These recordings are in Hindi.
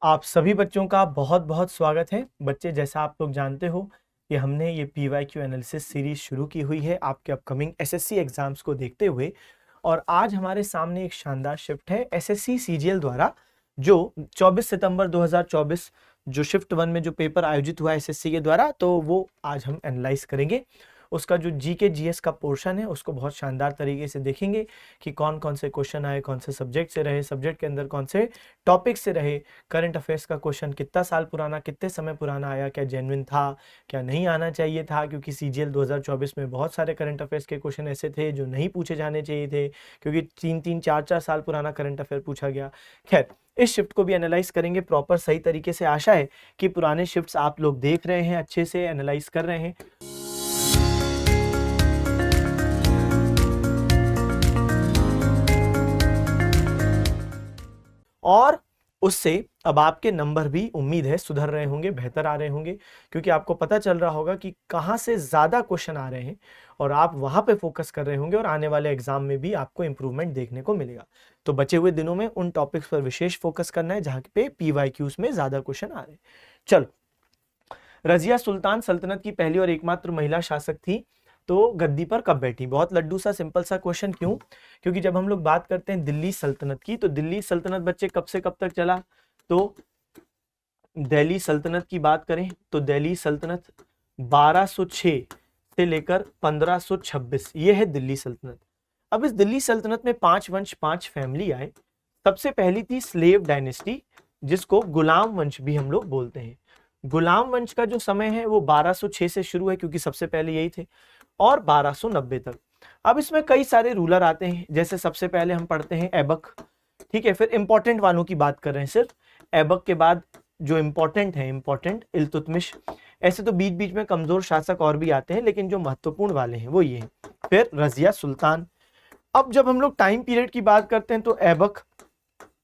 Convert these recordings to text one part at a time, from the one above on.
आप सभी बच्चों का बहुत बहुत स्वागत है। बच्चे, जैसा आप लोग जानते हो कि हमने ये PYQ एनालिसिस सीरीज शुरू की हुई है आपके अपकमिंग SSC एग्जाम्स को देखते हुए। और आज हमारे सामने एक शानदार शिफ्ट है SSC CGL द्वारा, जो 24 सितंबर 2024 जो शिफ्ट 1 में जो पेपर आयोजित हुआ SSC के द्वारा, तो वो आज हम एनालाइज करेंगे। उसका जो GK GS का पोर्शन है उसको बहुत शानदार तरीके से देखेंगे कि कौन कौन से क्वेश्चन आए, कौन से सब्जेक्ट से रहे, सब्जेक्ट के अंदर कौन से टॉपिक से रहे, करंट अफेयर्स का क्वेश्चन कितना साल पुराना, कितने समय पुराना आया, क्या जेन्युइन था, क्या नहीं आना चाहिए था, क्योंकि CGL 2024 में बहुत सारे करंट अफेयर्स के क्वेश्चन ऐसे थे जो नहीं पूछे जाने चाहिए थे, क्योंकि 3-3 4-4 साल पुराना करंट अफेयर पूछा गया। खैर, इस शिफ्ट को भी एनालाइज करेंगे प्रॉपर सही तरीके से। आशा है कि पुराने शिफ्ट्स आप लोग देख रहे हैं, अच्छे से एनालाइज कर रहे हैं। और उससे अब आपके नंबर भी उम्मीद है सुधर रहे होंगे, बेहतर आ रहे होंगे, क्योंकि आपको पता चल रहा होगा कि कहां से ज्यादा क्वेश्चन आ रहे हैं और आप वहां पे फोकस कर रहे होंगे और आने वाले एग्जाम में भी आपको इंप्रूवमेंट देखने को मिलेगा। तो बचे हुए दिनों में उन टॉपिक्स पर विशेष फोकस करना है जहां पे PYQs में ज्यादा क्वेश्चन आ रहे हैं। चलो, रजिया सुल्तान सल्तनत की पहली और एकमात्र महिला शासक थी, तो गद्दी पर कब बैठी? बहुत लड्डू सा सिंपल सा क्वेश्चन। क्यों? क्योंकि जब हम लोग बात करते हैं दिल्ली सल्तनत की, तो दिल्ली सल्तनत बच्चे कब से कब तक चला? तो दिल्ली सल्तनत की बात करें तो दिल्ली सल्तनत 1206 से लेकर 1526, ये है दिल्ली सल्तनत। अब इस दिल्ली सल्तनत में 5 वंश 5 फैमिली आए। सबसे पहली थी स्लेव डायनेस्टी, जिसको गुलाम वंश भी हम लोग बोलते हैं। गुलाम वंश का जो समय है वो 1206 से शुरू है, क्योंकि सबसे पहले यही थे, और 1290 तक। अब इसमें कई सारे रूलर आते हैं, जैसे सबसे पहले हम पढ़ते हैं ऐबक, ठीक है। फिर इंपॉर्टेंट वालों की बात कर रहे हैं सिर्फ। ऐबक के बाद जो इंपॉर्टेंट है, इंपॉर्टेंट इल्तुतमिश। ऐसे तो बीच बीच में कमजोर शासक और भी आते हैं, लेकिन जो महत्वपूर्ण वाले हैं वो ये हैं। फिर रजिया सुल्तान। अब जब हम लोग टाइम पीरियड की बात करते हैं तो ऐबक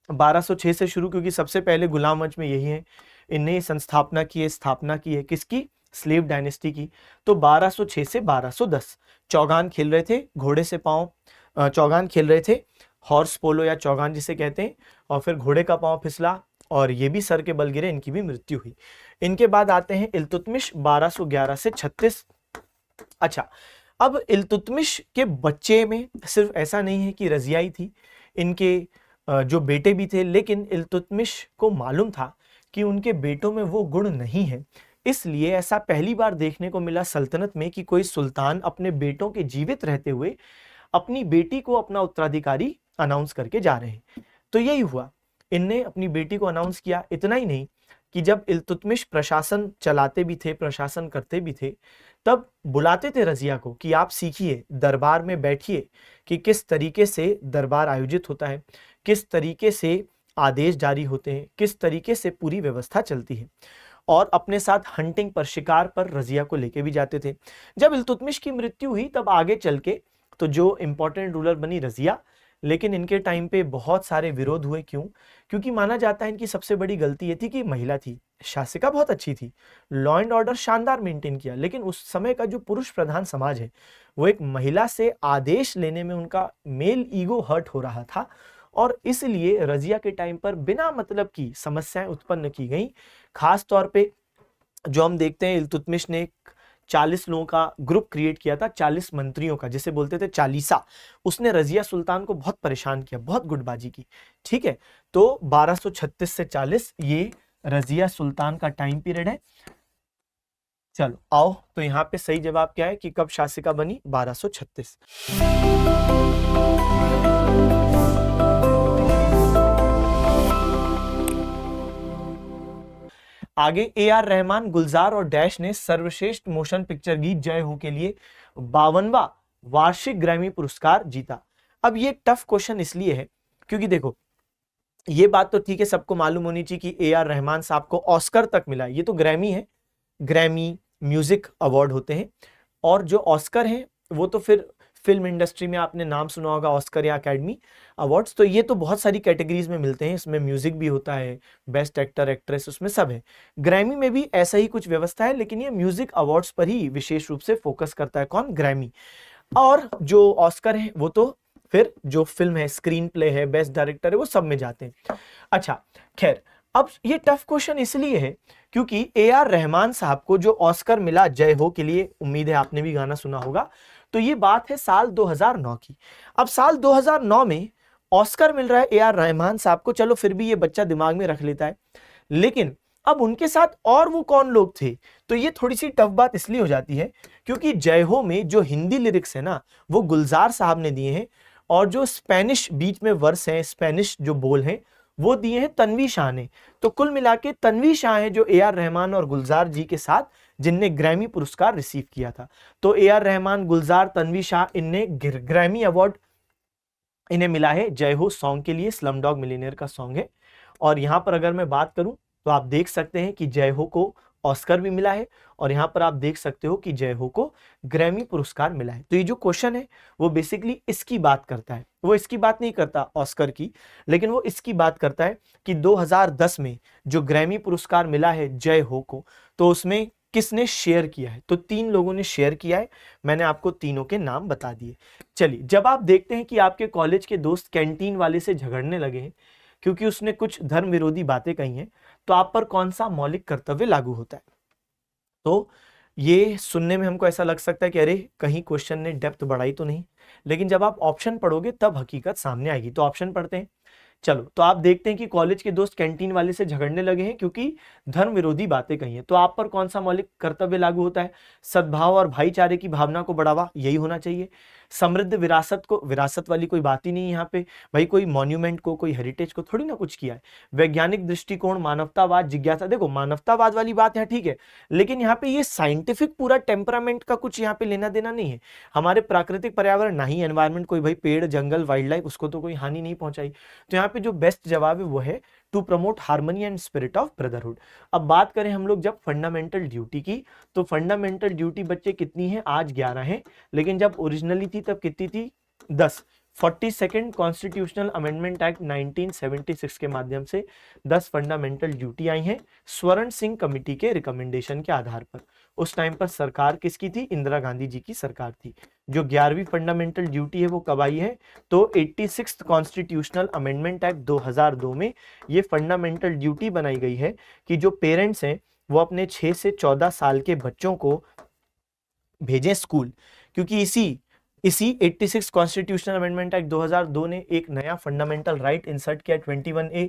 1206 से शुरू, क्योंकि सबसे पहले गुलाम वंश में यही है, इन्हें स्थापना की है किसकी? स्लेव डायनेस्टी की। तो 1206 से 1210 चौगान खेल रहे थे, घोड़े से पांव, चौगान खेल रहे थे, हॉर्स पोलो या चौगान जिसे कहते हैं, और फिर घोड़े का पांव फिसला और ये भी सर के बल गिरे, इनकी भी मृत्यु हुई। इनके बाद आते हैं इल्तुतमिश 1211 से 36। अच्छा, अब इल्तुतमिश के बच्चे में सिर्फ ऐसा नहीं है कि रजिया ही थी, इनके जो बेटे भी थे, लेकिन इल्तुतमिश को मालूम था कि उनके बेटों में वो गुण नहीं है। इसलिए ऐसा पहली बार देखने को मिला सल्तनत में कि कोई सुल्तान अपने बेटों के जीवित रहते हुए अपनी बेटी को अपना उत्तराधिकारी अनाउंस करके जा रहे हैं। तो यही हुआ, इनने अपनी बेटी को अनाउंस किया। इतना ही नहीं कि जब इल्तुतमिश प्रशासन चलाते भी थे, प्रशासन करते भी थे, तब बुलाते थे रजिया को कि आप सीखिए, दरबार में बैठिए कि किस तरीके से दरबार आयोजित होता है, किस तरीके से आदेश जारी होते हैं, किस तरीके से पूरी व्यवस्था चलती है। और अपने साथ हंटिंग पर, शिकार पर रजिया को लेके भी जाते थे। जब इल्तुतमिश की मृत्यु हुई तब आगे चल के तो जो इंपॉर्टेंट रूलर बनी रजिया, लेकिन इनके टाइम पे बहुत सारे विरोध हुए। क्यों? क्योंकि माना जाता है इनकी सबसे बड़ी गलती ये थी कि महिला थी, शासिका बहुत अच्छी थी, लॉ एंड ऑर्डर शानदार मेंटेन किया, लेकिन उस समय का जो पुरुष प्रधान समाज है, वो एक महिला से आदेश लेने में उनका मेल ईगो हर्ट हो रहा था, और इसलिए रजिया के टाइम पर बिना मतलब की समस्याएं उत्पन्न की गई। खास तौर पे जो हम देखते हैं, इल्तुतमिश ने 40 लोगों का ग्रुप क्रिएट किया था, 40 मंत्रियों का, जिसे बोलते थे चालीसा। उसने रजिया सुल्तान को बहुत परेशान किया, बहुत गुटबाजी की, ठीक है। तो 1236 से 40 ये रजिया सुल्तान का टाइम पीरियड है। चलो आओ, तो यहाँ पे सही जवाब क्या है कि कब शासिका बनी? 1236। आगे AR रहमान, गुलजार और डैश ने सर्वश्रेष्ठ मोशन पिक्चर गीत जय हो के लिए 52वां वार्षिक ग्रैमी पुरस्कार जीता। अब ये टफ क्वेश्चन इसलिए है क्योंकि देखो, ये बात तो ठीक है, सबको मालूम होनी चाहिए कि AR रहमान साहब को ऑस्कर तक मिला है। ये तो ग्रैमी है, ग्रैमी म्यूजिक अवार्ड होते हैं, और जो ऑस्कर हैं वो तो फिर फिल्म इंडस्ट्री में आपने नाम सुना होगा, ऑस्कर या अकेडमी अवार्ड्स। तो ये तो बहुत सारी कैटेगरीज में मिलते हैं, इसमें म्यूजिक भी होता है, बेस्ट एक्टर एक्ट्रेस, उसमें सब है। ग्रैमी में भी ऐसा ही कुछ व्यवस्था है, लेकिन ये म्यूजिक अवार्ड्स पर ही विशेष रूप से फोकस करता है। कौन? ग्रैमी। और जो ऑस्कर है वो तो फिर जो फिल्म है, स्क्रीन प्ले है, बेस्ट डायरेक्टर है, वो सब में जाते हैं। अच्छा, खैर, अब ये टफ क्वेश्चन इसलिए है क्योंकि A.R. रहमान साहब को जो ऑस्कर मिला जय हो के लिए, उम्मीद है आपने भी गाना सुना होगा, तो ये बात है साल 2009 की। अब साल 2009 में ऑस्कर मिल रहा है A.R. रहमान साहब को, चलो फिर भी ये बच्चा दिमाग में रख लेता है, लेकिन अब उनके साथ और वो कौन लोग थे, तो ये थोड़ी सी टफ बात इसलिए हो जाती है क्योंकि जय हो में जो हिंदी लिरिक्स है ना वो गुलजार साहब ने दिए हैं, और जो स्पेनिश बीच में वर्स हैं, स्पेनिश जो बोल हैं वो दिए हैं तन्वी शाह ने। तो कुल मिला के तन्वी शाह है जो A.R. रहमान और गुलजार जी के साथ जिनने ग्रैमी पुरस्कार रिसीव किया था। तो A.R. रहमान, गुलजार, तन्वी शाह, इनने ग्रैमी अवार्ड इन्हें मिला है जय हो सॉन्ग के लिए, स्लम डॉग मिलियनेयर का सॉन्ग है। और यहां पर अगर मैं बात करूं तो आप देख सकते हैं कि जय हो को ऑस्कर भी मिला है, और यहां पर आप देख सकते हो कि जय हो को ग्रैमी पुरस्कार मिला है। तो ये जो क्वेश्चन है वो बेसिकली इसकी बात करता है, वो इसकी बात नहीं करता ऑस्कर की, लेकिन वो इसकी बात करता है कि 2010 में जो ग्रैमी पुरस्कार मिला है जय हो को, तो उसमें किसने शेयर किया है। तो 3 लोगों ने शेयर किया है, मैंने आपको तीनों के नाम बता दिए। चलिए, जब आप देखते हैं कि आपके कॉलेज के दोस्त कैंटीन वाले से झगड़ने लगे हैं क्योंकि उसने कुछ धर्म विरोधी बातें कही हैं, तो आप पर कौन सा मौलिक कर्तव्य लागू होता है। तो ये सुनने में हमको ऐसा लग सकता है कि अरे कहीं क्वेश्चन ने डेप्थ बढ़ाई तो नहीं, लेकिन जब आप ऑप्शन पढ़ोगे तब हकीकत सामने आएगी। तो ऑप्शन पढ़ते हैं। चलो, तो आप देखते हैं कि कॉलेज के दोस्त कैंटीन वाले से झगड़ने लगे हैं क्योंकि धर्म विरोधी बातें कही हैं। तो आप पर कौन सा मौलिक कर्तव्य लागू होता है। सद्भाव और भाईचारे की भावना को बढ़ावा, यही होना चाहिए। समृद्ध विरासत को, विरासत वाली कोई बात ही नहीं है यहाँ पे भाई, कोई मॉन्यूमेंट को, कोई हेरिटेज को थोड़ी ना कुछ किया है। वैज्ञानिक दृष्टिकोण, मानवतावाद, जिज्ञासा, देखो मानवतावाद वाली बात है ठीक है, लेकिन यहाँ पे ये साइंटिफिक पूरा टेम्परामेंट का कुछ यहाँ पे लेना देना नहीं है। हमारे प्राकृतिक पर्यावरण ना ही एनवायरमेंट, कोई भाई पेड़ जंगल वाइल्ड लाइफ, उसको तो कोई हानि नहीं पहुंचाई। तो यहाँ पे जो बेस्ट जवाब है वो है to promote harmony and spirit of brotherhood. अब बात करें हम लोग जब फंडामेंटल ड्यूटी की, तो फंडामेंटल ड्यूटी बच्चे कितनी है, आज 11 है, लेकिन जब ओरिजिनली थी तब कितनी थी, 10। 42nd कॉन्स्टिट्यूशनल अमेंडमेंट एक्ट 1976 के माध्यम से 10 फंडामेंटल ड्यूटी आई हैं स्वर्ण सिंह कमेटी के रिकमेंडेशन के आधार पर। उस टाइम पर सरकार किसकी थी, इंदिरा गांधी जी की सरकार थी। जो 11वीं फंडामेंटल ड्यूटी है वो कब आई है, तो 86th कॉन्स्टिट्यूशनल अमेंडमेंट एक्ट 2002 में ये फंडामेंटल ड्यूटी बनाई गई है कि जो पेरेंट्स हैं वो अपने 6 से 14 साल के बच्चों को भेजें स्कूल, क्योंकि इसी 86 कॉन्स्टिट्यूशनल अमेंडमेंट एक्ट 2002 ने एक नया फंडामेंटल राइट इंसर्ट किया 21A,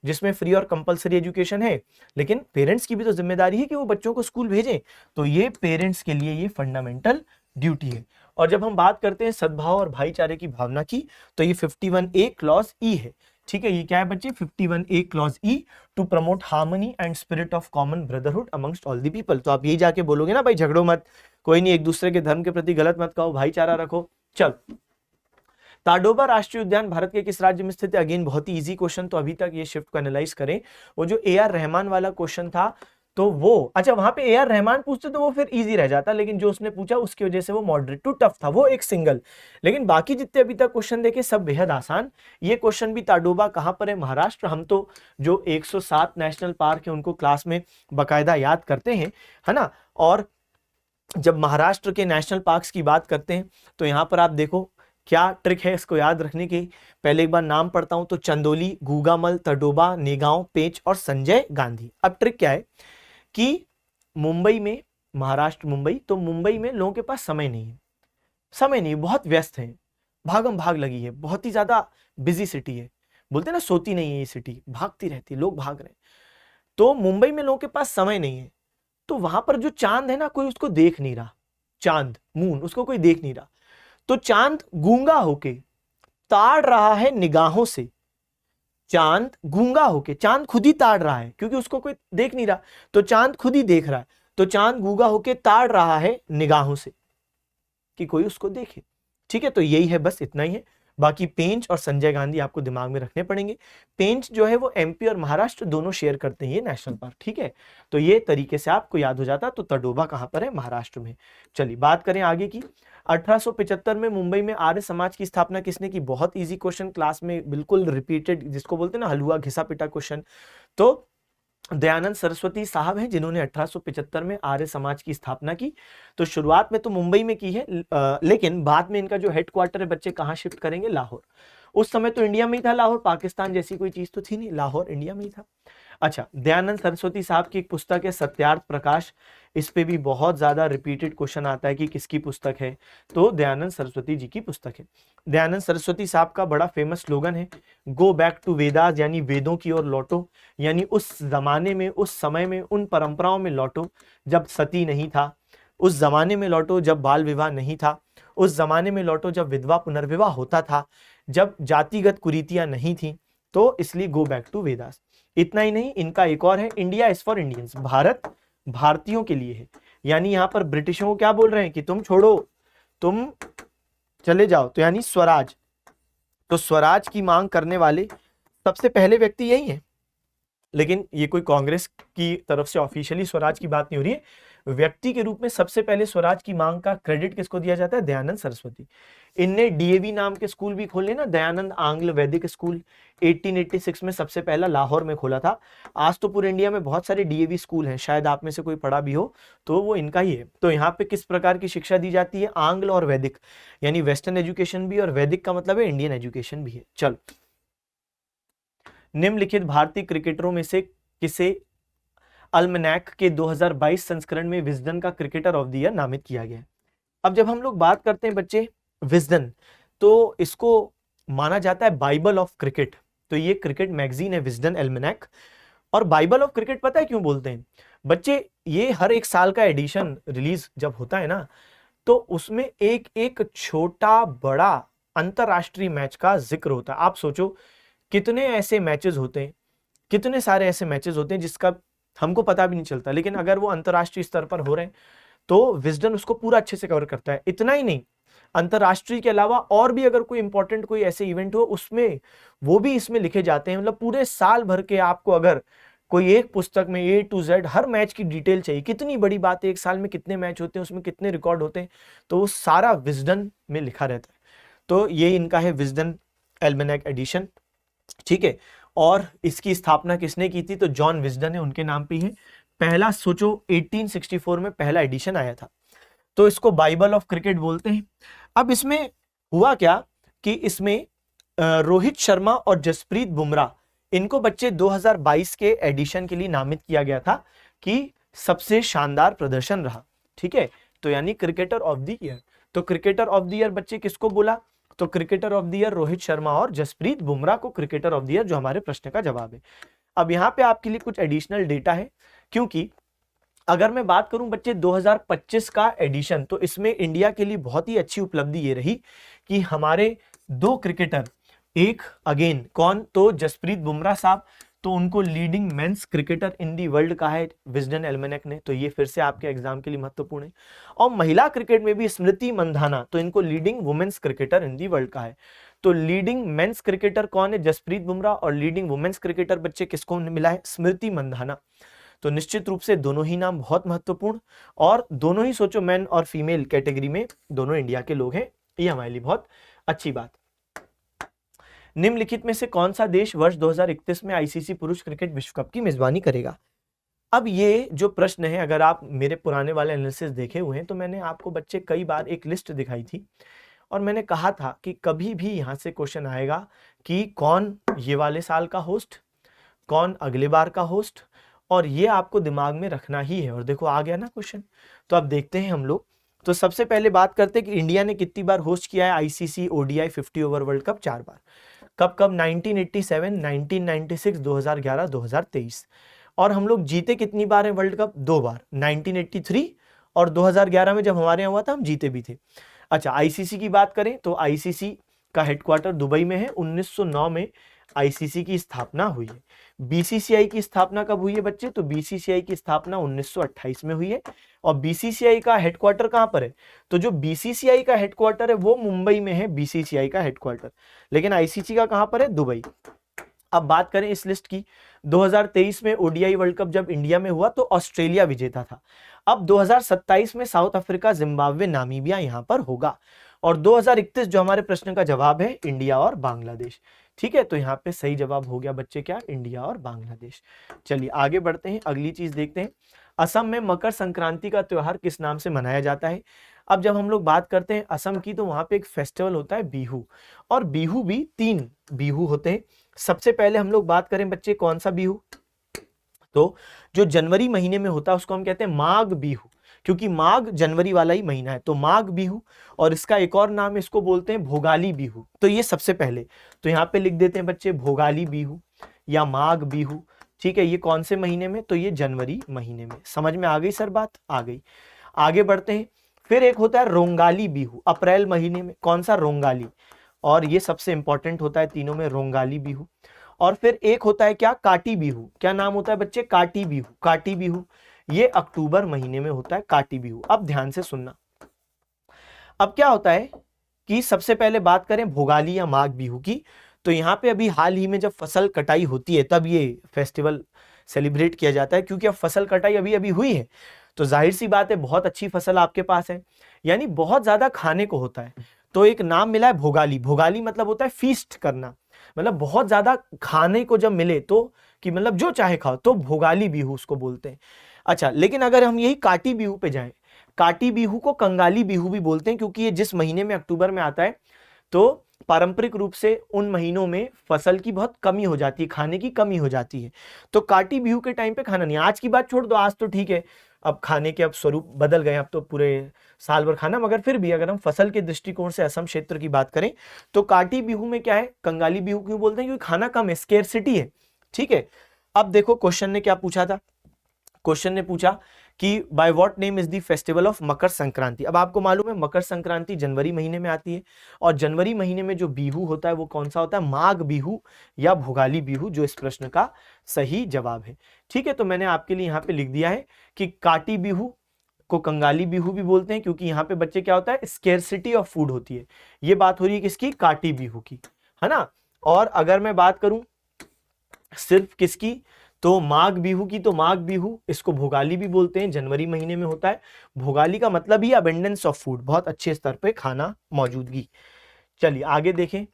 जिसमें फ्री और कंपलसरी एजुकेशन है, लेकिन पेरेंट्स की भी तो जिम्मेदारी है कि वो बच्चों को स्कूल भेजें। तो ये पेरेंट्स के लिए ये फंडामेंटल ड्यूटी है। और जब हम बात करते हैं सद्भाव और भाईचारे की भावना की, तो ये 51A क्लॉज ई है। ठीक है, ये क्या है बच्चे, 51A clause E, to promote harmony and spirit of common brotherhood amongst all the people. तो आप यही जाके बोलोगे ना भाई झगड़ो मत, कोई नहीं, एक दूसरे के धर्म के प्रति गलत मत कहो, भाईचारा रखो। चलो, ताडोबा राष्ट्रीय उद्यान भारत के किस राज्य में स्थित है। अगेन बहुत ही इजी क्वेश्चन, तो अभी तक ये शिफ्ट को एनालाइज करें। वो जो A.R. रहमान वाला क्वेश्चन था, तो वो अच्छा वहां पे A.R. रहमान पूछते तो वो फिर इजी रह जाता, लेकिन जो उसने पूछा उसकी वजह से वो मॉडरेट टू टफ था, वो एक सिंगल। लेकिन बाकी जितने अभी तक क्वेश्चन देखे सब बेहद आसान। ये क्वेश्चन भी, ताडोबा कहां पर है, महाराष्ट्र। हम तो जो 107 नेशनल पार्क है उनको क्लास में बकायदा याद करते हैं, है ना। और जब महाराष्ट्र के नेशनल पार्क्स की बात करते हैं तो यहां पर आप देखो क्या ट्रिक है इसको याद रखने की। पहले एक बार नाम पढ़ता हूं, तो चंदोली, गूगामल, तडोबा, नेगांव, पेंच और संजय गांधी। अब ट्रिक क्या है कि मुंबई में, महाराष्ट्र मुंबई, तो मुंबई में लोगों के पास समय नहीं है, समय नहीं, बहुत व्यस्त है, भागम भाग लगी है, बहुत ही ज्यादा बिजी सिटी है, बोलते हैं ना सोती नहीं है ये सिटी, भागती रहती है, लोग भाग रहे हैं। तो मुंबई में लोगों के पास समय नहीं है, तो वहां पर जो चांद है ना कोई उसको देख नहीं रहा, चांद मून उसको कोई देख नहीं रहा, तो चांद गूंगा होके ताड़ रहा है निगाहों से। चांद गूंगा होके, चांद खुद ही ताड़ रहा है क्योंकि उसको कोई देख नहीं रहा, तो चांद खुद ही देख रहा है, तो चांद गूंगा होके ताड़ रहा है निगाहों से कि कोई उसको देखे। ठीक है, तो यही है, बस इतना ही है। बाकी पेंच और संजय गांधी आपको दिमाग में रखने पड़ेंगे। पेंच जो है वो एमपी और महाराष्ट्र दोनों शेयर करते हैं ये नेशनल पार्क। ठीक है, तो ये तरीके से आपको याद हो जाता। तो तडोबा कहां पर है, महाराष्ट्र में। चलिए बात करें आगे की। 1875 में मुंबई में आर्य समाज की स्थापना किसने की। बहुत इजी क्वेश्चन, क्लास में बिल्कुल रिपीटेड, जिसको बोलते हैं ना हलवा घिसा पिटा क्वेश्चन। तो दयानंद सरस्वती साहब हैं जिन्होंने 1875 में आर्य समाज की स्थापना की। तो शुरुआत में तो मुंबई में की है, लेकिन बाद में इनका जो हेडक्वार्टर है बच्चे कहां शिफ्ट करेंगे, लाहौर। उस समय तो इंडिया में ही था लाहौर, पाकिस्तान जैसी कोई चीज तो थी नहीं, लाहौर इंडिया में ही था। अच्छा, दयानंद सरस्वती साहब की एक पुस्तक है सत्यार्थ प्रकाश, इस पे भी बहुत ज्यादा रिपीटेड क्वेश्चन आता है कि किसकी पुस्तक है, तो दयानंद सरस्वती जी की पुस्तक है। दयानंद सरस्वती साहब का बड़ा फेमस स्लोगन है गो बैक टू वेदास, यानी वेदों की ओर लौटो, यानी उस जमाने में, उस समय में, उन परंपराओं में लौटो जब सती नहीं था, उस जमाने में लौटो जब बाल विवाह नहीं था, उस जमाने में लौटो जब विधवा पुनर्विवाह होता था, जब जातिगत कुरीतियां नहीं थी, तो इसलिए गो बैक टू वेदास। इतना ही नहीं, इनका एक और है India is for Indians, Bharat भारतीयों के लिए है, यानी यहां पर ब्रिटिशों को क्या बोल रहे हैं कि तुम छोड़ो, तुम चले जाओ, तो यानी स्वराज, तो स्वराज की मांग करने वाले सबसे पहले व्यक्ति यही है। लेकिन ये कोई कांग्रेस की तरफ से ऑफिशियली स्वराज की बात नहीं हो रही है, व्यक्ति के रूप में सबसे पहले स्वराज की मांग का क्रेडिट किसको दिया जाता है, दयानंद सरस्वती। इनने डीएवी नाम के स्कूल भी खोले ना, दयानंद आंग्ल वैदिक स्कूल, 1886 में सबसे पहला लाहौर में खोला था। आज तो पूरे इंडिया में बहुत सारे डीएवी स्कूल हैं, शायद आप में से कोई पढ़ा भी हो, तो वो इनका ही है। तो यहाँ पे किस प्रकार की शिक्षा दी जाती है, आंग्ल और वैदिक, यानी वेस्टर्न एजुकेशन भी, और वैदिक का मतलब है इंडियन एजुकेशन भी है। चलो, निम्नलिखित भारतीय क्रिकेटरों में से किसे अल्मनैक के 2022 संस्करण में विजडन का क्रिकेटर ऑफ द ईयर नामित किया गया है। अब जब हम लोग बात करते हैं बच्चे विजडन, तो इसको माना जाता है बाइबल ऑफ क्रिकेट, तो ये क्रिकेट मैगजीन है विजडन एल्मनैक। और बाइबल ऑफ क्रिकेट पता है क्यों बोलते हैं बच्चे, ये हर एक साल का एडिशन रिलीज जब होता है ना, तो उसमें एक एक छोटा बड़ा अंतरराष्ट्रीय मैच का जिक्र होता है। आप सोचो कितने ऐसे मैचेस होते हैं, कितने सारे ऐसे मैचेस होते हैं जिसका हमको पता भी नहीं चलता, लेकिन अगर वो अंतरराष्ट्रीय स्तर पर हो रहे हैं तो विजडन उसको पूरा अच्छे से कवर करता है। इतना ही नहीं, अंतरराष्ट्रीय के अलावा और भी अगर कोई इंपॉर्टेंट कोई ऐसे इवेंट हो, उसमें वो भी इसमें लिखे जाते हैं। मतलब पूरे साल भर के आपको अगर कोई एक पुस्तक में A to Z her match की डिटेल चाहिए, कितनी बड़ी बात है, एक साल में कितने मैच होते हैं, उसमें कितने रिकॉर्ड होते हैं, तो वो सारा विजडन में लिखा रहता है। तो ये इनका है विजडन एल्मनैक एडिशन, ठीक है। और इसकी स्थापना किसने की थी, तो जॉन विजडन है, उनके नाम पे है। पहला सोचो 1864 में पहला एडिशन आया था, तो इसको बाइबल ऑफ क्रिकेट बोलते हैं। अब इसमें हुआ क्या कि इसमें रोहित शर्मा और जसप्रीत बुमराह, इनको बच्चे 2022 के एडिशन के लिए नामित किया गया था कि सबसे शानदार प्रदर्शन रहा, ठीक है। तो यानी क्रिकेटर ऑफ द ईयर, तो क्रिकेटर ऑफ द ईयर बच्चे किसको बोला, तो cricketer of the year Rohit Sharma और जसप्रीत बुमराह को क्रिकेटर ऑफ द ईयर, जो हमारे प्रश्न का जवाब है। अब यहां पे आपके लिए कुछ एडिशनल डेटा है, क्योंकि अगर मैं बात करूं बच्चे 2025 का एडिशन, तो इसमें इंडिया के लिए बहुत ही अच्छी उपलब्धि ये रही कि हमारे दो क्रिकेटर, एक अगेन कौन, तो जसप्रीत बुमराह साहब, तो उनको leading men's cricketer in the world कहा है विजडन एल्मनैक ने, तो ये फिर से आपके एग्जाम के लिए महत्वपूर्ण है। और महिला क्रिकेट में भी स्मृति मंधाना, तो इनको leading women's cricketer in the world कहा है। तो लीडिंग मेंस क्रिकेटर कौन है, जसप्रीत बुमराह, और लीडिंग वुमेन्स क्रिकेटर बच्चे किसको मिला है, स्मृति मंधाना। तो निश्चित रूप से दोनों ही नाम बहुत महत्वपूर्ण, और दोनों ही सोचो मैन और फीमेल कैटेगरी में दोनों इंडिया के लोग हैं, ये हमारे लिए बहुत अच्छी बात। निम्नलिखित में से कौन सा देश वर्ष 2031 में आईसीसी पुरुष क्रिकेट विश्व कप की मेजबानी करेगा। अब ये जो प्रश्न है, अगर आप मेरे पुराने वाले एनालिसिस देखे हुए हैं, तो मैंने आपको बच्चे कई बार एक लिस्ट दिखाई थी, और मैंने कहा था कि कभी भी यहां से क्वेश्चन आएगा कि कौन ये वाले साल का होस्ट, कौन अगले बार का होस्ट, और ये आपको दिमाग में रखना ही है। और देखो आ गया ना क्वेश्चन, तो अब देखते हैं हम लोग। तो सबसे पहले बात करते हैं कि इंडिया ने कितनी बार होस्ट किया है ICC ODI 50 over world cup, 4 बार। कब कब, 1987, 1996, 2011, 2023। और हम लोग जीते कितनी बार है वर्ल्ड कप, 2 बार, 1983 और 2011 में जब हमारे यहाँ हुआ था हम जीते भी थे। अच्छा, आईसीसी की बात करें तो आईसीसी का हेडक्वार्टर दुबई में है, 1909 में आईसीसी की स्थापना हुई है। बीसीसीआई की स्थापना कब हुई है बच्चे, तो बीसीसीआई की स्थापना 1928 में हुई है। और बीसीसीआई का हेडक्वार्टर कहां पर है, तो जो बीसीसीआई का हेडक्वार्टर है वो मुंबई में है, बीसीसीआई का हेडक्वार्टर, लेकिन आईसीसी का कहां पर है, दुबई। अब बात करें इस लिस्ट की, 2023 में ओडीआई वर्ल्ड कप जब इंडिया में हुआ तो ऑस्ट्रेलिया विजेता था। अब 2027 में साउथ अफ्रीका, जिम्बाब्वे, नामीबिया यहां पर होगा। और 2031 जो हमारे प्रश्न का जवाब है, इंडिया और बांग्लादेश। ठीक है, तो यहाँ पे सही जवाब हो गया बच्चे क्या, इंडिया और बांग्लादेश। चलिए आगे बढ़ते हैं, अगली चीज देखते हैं। असम में मकर संक्रांति का त्योहार किस नाम से मनाया जाता है। अब जब हम लोग बात करते हैं असम की, तो वहां पे एक फेस्टिवल होता है बिहू, और बिहू भी 3 बिहू होते हैं। सबसे पहले हम लोग बात करें बच्चे कौन सा बिहू, तो जो जनवरी महीने में होता है उसको हम कहते हैं माघ बिहू, क्योंकि माघ जनवरी वाला ही महीना है, तो माघ बिहू। और इसका एक और नाम इसको बोलते हैं भोगाली बिहू। तो ये सबसे पहले तो यहाँ पे लिख देते हैं बच्चे भोगाली बिहू या माघ बिहू। ठीक है, ये कौन से महीने में? तो ये जनवरी महीने में। समझ में आ गई सर बात? आ गई। आगे बढ़ते हैं। फिर एक होता है रोंगाली बिहू, अप्रैल महीने में। कौन सा? रोंगाली। और ये सबसे इंपॉर्टेंट होता है तीनों में, रोंगाली बिहू। और फिर एक होता है क्या? काटी बिहू। क्या नाम होता है बच्चे? काटी बिहू। काटी बिहू ये अक्टूबर महीने में होता है, काटी बिहू। अब ध्यान से सुनना। अब क्या होता है कि सबसे पहले बात करें भोगाली या माघ बिहू की, तो यहाँ पे अभी हाल ही में जब फसल कटाई होती है तब ये फेस्टिवल सेलिब्रेट किया जाता है, क्योंकि अब फसल कटाई अभी अभी हुई है, तो जाहिर सी बात है बहुत अच्छी फसल आपके पास है, यानी बहुत ज्यादा खाने को होता है। तो एक नाम मिला है भोगाली। भोगाली मतलब होता है फीस्ट करना, मतलब बहुत ज्यादा खाने को जब मिले तो, कि मतलब जो चाहे खाओ, तो भोगाली बिहू उसको बोलते हैं। अच्छा, लेकिन अगर हम यही काटी बिहू पे जाएं, काटी बिहू को कंगाली बिहू भी बोलते हैं, क्योंकि ये जिस महीने में अक्टूबर में आता है, तो पारंपरिक रूप से उन महीनों में फसल की बहुत कमी हो जाती है, खाने की कमी हो जाती है, तो काटी बिहू के टाइम पे खाना नहीं। आज की बात छोड़ दो, आज तो ठीक है, अब खाने के अब स्वरूप बदल गए, अब तो पूरे साल भर खाना, मगर फिर भी अगर हम फसल के दृष्टिकोण से असम क्षेत्र की बात करें, तो काटी बिहू में क्या है? कंगाली बिहू क्यों बोलते हैं? क्योंकि खाना कम है, स्केर्सिटी है। ठीक है, अब देखो क्वेश्चन ने क्या पूछा था। क्वेश्चन ने पूछा कि by what name is the festival of Makar Sankranti. अब आपको मालूम है मकर संक्रांति जनवरी महीने में आती है, और जनवरी महीने में जो बिहू होता है वो कौन सा होता है? माघ बिहू या भोगाली बिहू, जो इस प्रश्न का सही जवाब है। ठीक है, तो मैंने आपके लिए यहाँ पे लिख दिया है कि काटी बिहू को कंगाली बिहू भी बोलते हैं, क्योंकि यहाँ पे बच्चे क्या होता है? स्केर्सिटी ऑफ फूड होती है। ये बात हो रही है किसकी? काटी बिहू की, है ना। और अगर मैं बात करूं सिर्फ किसकी, तो माघ बिहू की, तो माघ बिहू इसको भोगाली भी बोलते हैं, जनवरी महीने में होता है। भोगाली का मतलब ही अबेंडेंस ऑफ फूड, बहुत अच्छे स्तर पे खाना मौजूदगी। चलिए आगे देखें,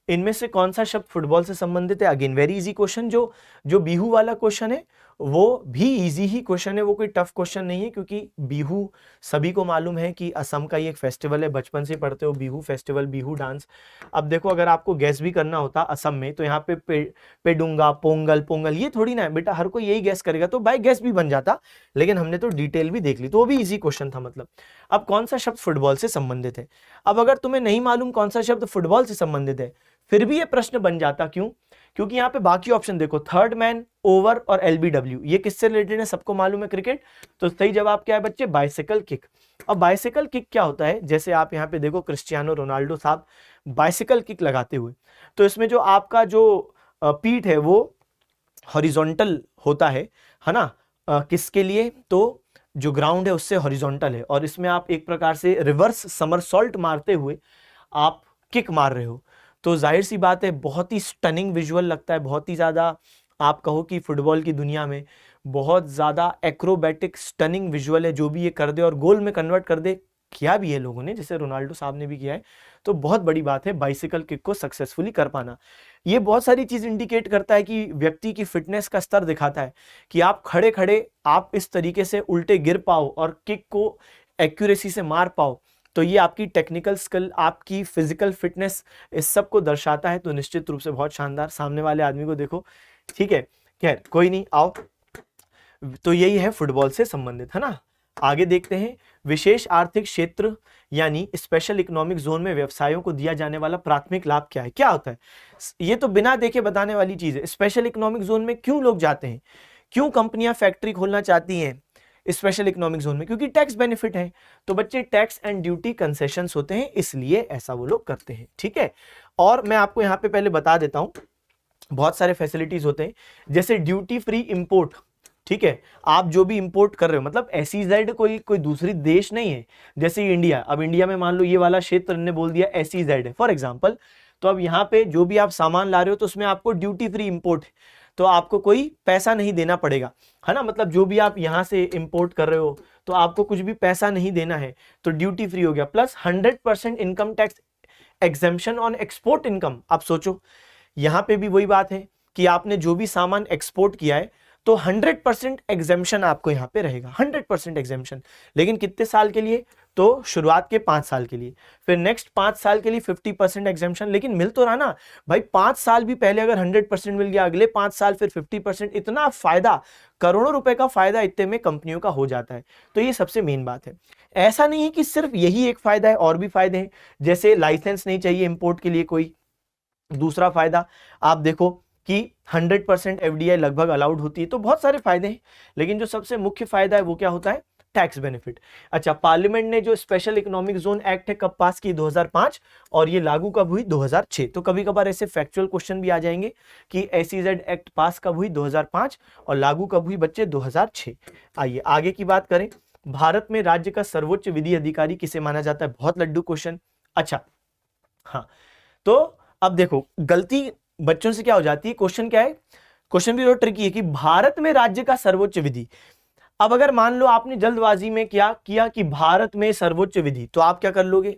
इनमें से कौन सा शब्द फुटबॉल से संबंधित है? Again very easy question. जो बिहू वाला क्वेश्चन है वो भी इजी ही क्वेश्चन है, वो कोई टफ क्वेश्चन नहीं है, क्योंकि बिहू सभी को मालूम है कि असम का ही एक फेस्टिवल है, बचपन से पढ़ते हो बिहू फेस्टिवल, बिहू डांस। अब देखो अगर आपको गैस भी करना होता असम में, तो यहाँ पे पेडुंगा, पोंगल, पोंगल, ये थोड़ी ना है बेटा, हर कोई यही गैस करेगा, तो बाय गैस भी बन जाता, लेकिन हमने तो डिटेल भी देख ली, तो वो भी इजी क्वेश्चन था। मतलब अब कौन सा शब्द फुटबॉल से संबंधित है? अब अगर तुम्हें नहीं मालूम कौन सा शब्द फुटबॉल से संबंधित है, फिर भी ये प्रश्न बन जाता। क्यों? क्योंकि यहाँ पे बाकी ऑप्शन देखो, थर्ड मैन, ओवर और एलबीडब्ल्यू, ये किससे रिलेटेड है? सबको मालूम है, क्रिकेट। तो सही जवाब क्या है बच्चे? Bicycle kick. अब बाइसिकल किक क्या होता है? जैसे आप यहाँ पे देखो क्रिस्टियानो रोनाल्डो साहब बाइसिकल किक लगाते हुए, तो इसमें जो आपका जो पीठ है वो हॉरिजॉन्टल होता है ना। किसके लिए? तो जो ग्राउंड है उससे हॉरिजॉन्टल है, और इसमें आप एक प्रकार से रिवर्स समरसॉल्ट मारते हुए आप किक मार रहे हो, तो जाहिर सी बात है बहुत ही स्टनिंग विजुअल लगता है, बहुत ही ज्यादा, आप कहो कि फुटबॉल की दुनिया में बहुत ज्यादा एक्रोबैटिक स्टनिंग विजुअल है, जो भी ये कर दे और गोल में कन्वर्ट कर दे, किया भी है लोगों ने, जैसे रोनाल्डो साहब ने भी किया है, तो बहुत बड़ी बात है बाइसिकल किक को सक्सेसफुली कर पाना। ये बहुत सारी चीज इंडिकेट करता है कि व्यक्ति की फिटनेस का स्तर दिखाता है, कि आप खड़े खड़े आप इस तरीके से उल्टे गिर पाओ और किक को एक्यूरेसी से मार पाओ, तो ये आपकी टेक्निकल स्किल, आपकी फिजिकल फिटनेस, इस सब को दर्शाता है। तो निश्चित रूप से बहुत शानदार। सामने वाले आदमी को देखो, ठीक है, खैर कोई नहीं, आओ। तो यही है फुटबॉल से संबंधित, है ना। आगे देखते हैं, विशेष आर्थिक क्षेत्र यानी स्पेशल इकोनॉमिक जोन में व्यवसायों को दिया जाने वाला प्राथमिक लाभ क्या है? क्या होता है ये? तो बिना देखे बताने वाली चीज है। स्पेशल इकोनॉमिक जोन में क्यों लोग जाते हैं? क्यों कंपनियां फैक्ट्री खोलना चाहती हैं स्पेशल इकोनॉमिक जोन में? क्योंकि टैक्स बेनिफिट है, तो बच्चे टैक्स एंड ड्यूटी कंसेशंस होते हैं, इसलिए ऐसा वो लोग करते हैं। ठीक है, और मैं आपको यहाँ पे पहले बता देता हूं, बहुत सारे फैसिलिटीज होते हैं, जैसे ड्यूटी फ्री इंपोर्ट। ठीक है, आप जो भी इंपोर्ट कर रहे हो, मतलब SEZ कोई दूसरी देश नहीं है, जैसे इंडिया। अब इंडिया में मान लो ये वाला क्षेत्र ने बोल दिया SEZ है फॉर एग्जांपल, तो अब यहाँ पे जो भी आप सामान ला रहे हो तो उसमें आपको ड्यूटी फ्री इंपोर्ट है, तो आपको कोई पैसा नहीं देना पड़ेगा, है ना। मतलब जो भी आप यहाँ से इंपोर्ट कर रहे हो तो आपको कुछ भी पैसा नहीं देना है, तो ड्यूटी फ्री हो गया। Plus 100% income tax exemption on export income. आप सोचो यहाँ पे भी वही बात है कि आपने जो भी सामान एक्सपोर्ट किया है, तो तो 100% एग्जेम्पशन आपको यहां पे रहेगा, 100% एग्जेम्पशन। लेकिन कितने साल के लिए? तो शुरुआत के 5 साल के लिए, फिर नेक्स्ट 5 साल के लिए 50% एग्जेम्पशन। लेकिन मिल तो रहा ना भाई, 5 साल भी पहले अगर 100% मिल गया, अगले 5 साल फिर 50%, इतना फायदा, करोड़ों रुपए का फायदा इतने में कंपनियों का हो जाता है। तो ये सबसे मेन बात है। ऐसा नहीं है कि सिर्फ यही एक फायदा है, और भी फायदे हैं, जैसे लाइसेंस नहीं चाहिए इंपोर्ट के लिए कोई। दूसरा फायदा आप देखो कि 100% एफडीआई लगभग अलाउड होती है, तो बहुत सारे फायदे हैं। लेकिन जो सबसे मुख्य फायदा है वो क्या होता है? Tax benefit. अच्छा, पार्लियामेंट ने जो स्पेशल इकोनॉमिक जोन एक्ट है कब पास की? 2005, और ये लागू कब हुई? 2006। तो कभी कभार ऐसे फैक्चुअल क्वेश्चन भी आ जाएंगे कि एसईजेड एक्ट पास कब हुई? 2005, और लागू कब हुई बच्चे? 2006। आइए आगे की बात करें। भारत में राज्य का सर्वोच्च विधि अधिकारी किसे माना जाता है? बहुत लड्डू क्वेश्चन। अच्छा हाँ, तो अब देखो गलती बच्चों से क्या हो जाती है, क्वेश्चन क्या है, क्वेश्चन भी थोड़ा ट्रिकी है कि भारत में राज्य का सर्वोच्च विधि। अब अगर मान लो आपने जल्दबाजी में क्या किया कि भारत में सर्वोच्च विधि, तो आप क्या कर लोगे?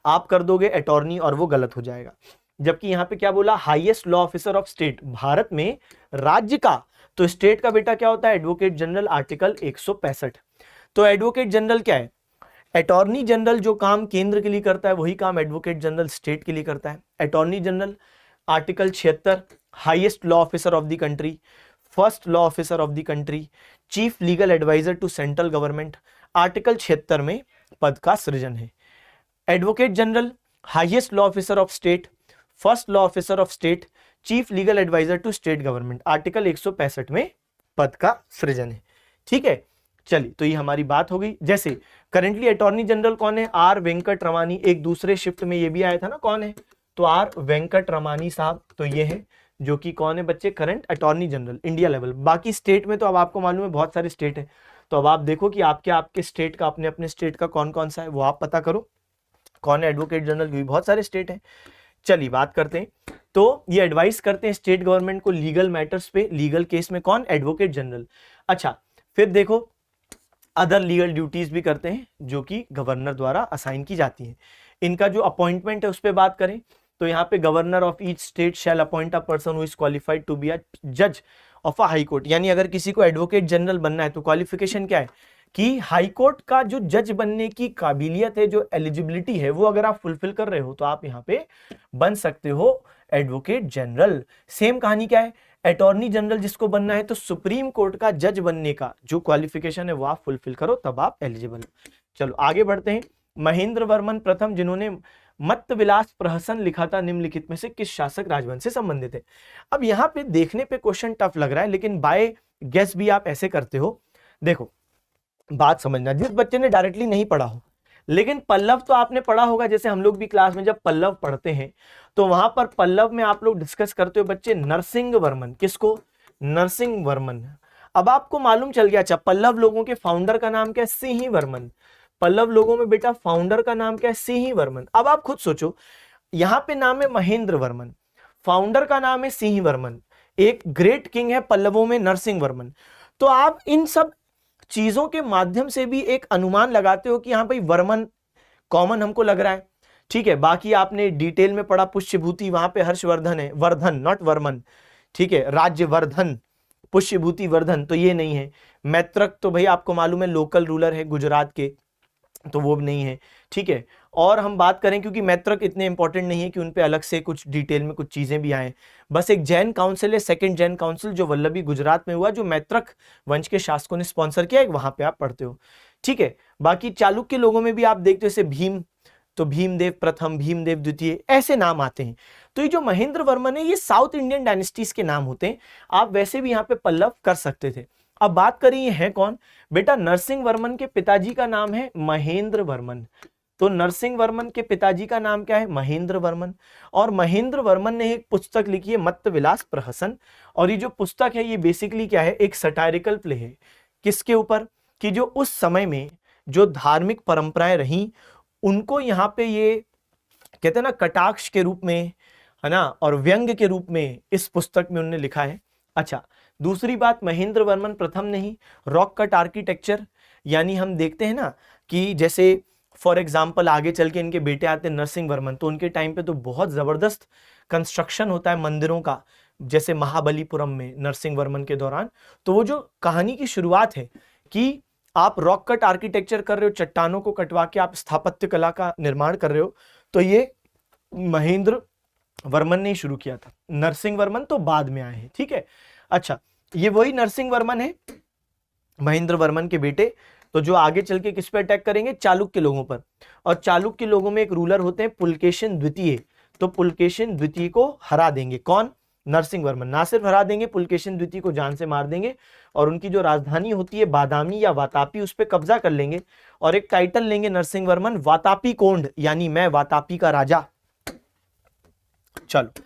आप कर दोगे अटॉर्नी, और वो गलत हो जाएगा। जबकि यहां पे क्या बोला? Highest law officer of state, Bharat में राज्य का, तो स्टेट का बेटा क्या होता है? Advocate general, article 165। तो एडवोकेट जनरल क्या है? अटॉर्नी जनरल जो काम केंद्र के लिए करता है वही काम एडवोकेट जनरल स्टेट के लिए करता है। Attorney general article 76, highest law officer of the country, first law officer of the country, chief legal adviser to central government, article 76 में पद का सृजन है। Advocate general, highest law officer of state, first law officer of state, chief legal adviser to state government, article 165 में पद का सृजन है। ठीक है, चलिए तो ये हमारी बात हो गई। जैसे करेंटली अटॉर्नी जनरल कौन है? आर वेंकट रमानी। एक दूसरे शिफ्ट में ये भी आया था ना, कौन है? तो आर वेंकट रमानी साहब, तो ये है जो कि कौन है बच्चे? Current attorney general India level. बाकी स्टेट में तो अब आपको मालूम है बहुत सारे स्टेट है, तो अब आप देखो कि आपके स्टेट का, अपने अपने स्टेट का कौन कौन सा है वो आप पता करो, कौन है एडवोकेट जनरल, क्योंकि बहुत सारे स्टेट है। चलिए बात करते हैं। तो ये एडवाइस करते हैं स्टेट गवर्नमेंट को लीगल मैटर्स पे, लीगल केस में कौन? Advocate general. अच्छा, फिर देखो अदर लीगल ड्यूटीज भी करते हैं जो कि गवर्नर द्वारा असाइन की जाती हैं। इनका जो अपॉइंटमेंट है उस पर बात करें तो यहाँ पे governor of each state shall appoint a person who is qualified to be a जज ऑफ अ हाई कोर्ट। यानी अगर किसी को एडवोकेट जनरल बनना है तो क्वालिफिकेशन क्या है कि हाई कोर्ट का जो जज बनने की काबिलियत है, जो एलिजिबिलिटी है, वो अगर आप फुलफिल कर रहे हो तो आप यहाँ पे बन सकते हो एडवोकेट जनरल। सेम कहानी क्या है, अटॉर्नी जनरल जिसको बनना है तो सुप्रीम कोर्ट का जज बनने का जो क्वालिफिकेशन है वो आप फुलफिल करो तब आप एलिजिबल। चलो आगे बढ़ते हैं। महेंद्र वर्मन प्रथम जिन्होंने मत्त विलास प्रहसन लिखा था निम्नलिखित में से किस शासक राजवंश से संबंधित है? अब यहाँ पे देखने पे क्वेश्चन टफ लग रहा है, लेकिन बाय गेस भी आप ऐसे करते हो। देखो बात समझना, जिस बच्चे ने डायरेक्टली नहीं पढ़ा हो लेकिन पल्लव तो आपने पढ़ा होगा, जैसे हम लोग भी क्लास में जब पल्लव पढ़ते हैं तो वहां पर पल्लव में आप लोग डिस्कस करते हो बच्चे नरसिंह वर्मन। किसको? नरसिंह वर्मन। अब आपको मालूम चल गया, अच्छा पल्लव लोगों के फाउंडर का नाम क्या है? सिंह वर्मन। पल्लव लोगों में बेटा फाउंडर का नाम क्या है? सिंह वर्मन। अब आप खुद सोचो, यहां पे नाम है महेंद्र वर्मन, फाउंडर का नाम है सिंह वर्मन, एक ग्रेट किंग है पल्लवों में नरसिंह वर्मन। तो आप इन सब चीजों के माध्यम से भी एक अनुमान लगाते हो कि हाँ भाई वर्मन कॉमन हमको लग रहा है। ठीक है, बाकी आपने डिटेल में पढ़ा पुष्यभूति, वहां पे हर्षवर्धन है, वर्धन नॉट वर्मन। ठीक है, राज्यवर्धन, पुष्यभूति वर्धन तो ये नहीं है। मैत्रक तो भाई आपको मालूम है लोकल रूलर है गुजरात के, तो वो भी नहीं है। ठीक है, और हम बात करें क्योंकि मैत्रक इतने इंपॉर्टेंट नहीं है कि उन पे अलग से कुछ डिटेल में कुछ चीजें भी आए, बस एक जैन काउंसिल है, सेकंड जैन काउंसिल जो वल्लभी गुजरात में हुआ, जो मैत्रक वंश के शासकों ने स्पॉन्सर किया है, वहां पे आप पढ़ते हो। ठीक है, बाकी चालुक्य लोगों में भी आप देखते हो जैसे भीम, तो भीमदेव प्रथम, भीमदेव द्वितीय, ऐसे नाम आते हैं। तो ये जो महेंद्र वर्मन है ये साउथ इंडियन डायनेस्टीज के नाम होते हैं। आप वैसे भी यहाँ पे पल्लव कर सकते थे। अब बात करें ये है कौन? बेटा नरसिंह वर्मन के पिताजी का नाम है महेंद्र वर्मन। तो नरसिंह वर्मन के पिताजी का नाम क्या है? महेंद्र वर्मन। और महेंद्र वर्मन ने एक पुस्तक लिखी है मत्त विलास प्रहसन, और ये जो पुस्तक है ये बेसिकली क्या है? एक सटायरिकल प्ले है। किसके ऊपर? कि जो उस समय में जो धार्मिक परंपराएं रही उनको यहाँ पे ये कहते हैं ना कटाक्ष के रूप में, है ना, और व्यंग के रूप में इस पुस्तक में उन्होंने लिखा है। अच्छा, दूसरी बात, महेंद्र वर्मन प्रथम ने ही रॉक कट आर्किटेक्चर, यानी हम देखते हैं ना कि जैसे फॉर एग्जांपल आगे चल के इनके बेटे आते हैं नरसिंह वर्मन, तो उनके टाइम पे तो बहुत जबरदस्त कंस्ट्रक्शन होता है मंदिरों का, जैसे महाबलीपुरम में नरसिंह वर्मन के दौरान। तो वो जो कहानी की शुरुआत है कि आप रॉक कट आर्किटेक्चर कर रहे हो, चट्टानों को कटवा के आप स्थापत्य कला का निर्माण कर रहे हो, तो ये महेंद्र वर्मन ने शुरू किया था। नरसिंह वर्मन तो बाद में आए हैं, ठीक है। अच्छा, ये वही नरसिंह वर्मन है, महेंद्र वर्मन के बेटे, तो जो आगे चल के किस पे अटैक करेंगे, चालुक्य लोगों पर। और चालुक्य लोगों में एक रूलर होते हैं पुलकेशिन द्वितीय, तो पुलकेशिन द्वितीय को हरा देंगे। कौन? नरसिंह वर्मन। ना सिर्फ हरा देंगे, पुलकेशिन द्वितीय को जान से मार देंगे, और उनकी जो राजधानी होती है बादामी या वातापी, उस पर कब्जा कर लेंगे, और एक टाइटल लेंगे नरसिंह वर्मन, वातापी कोंड, यानी मैं वातापी का राजा। चलो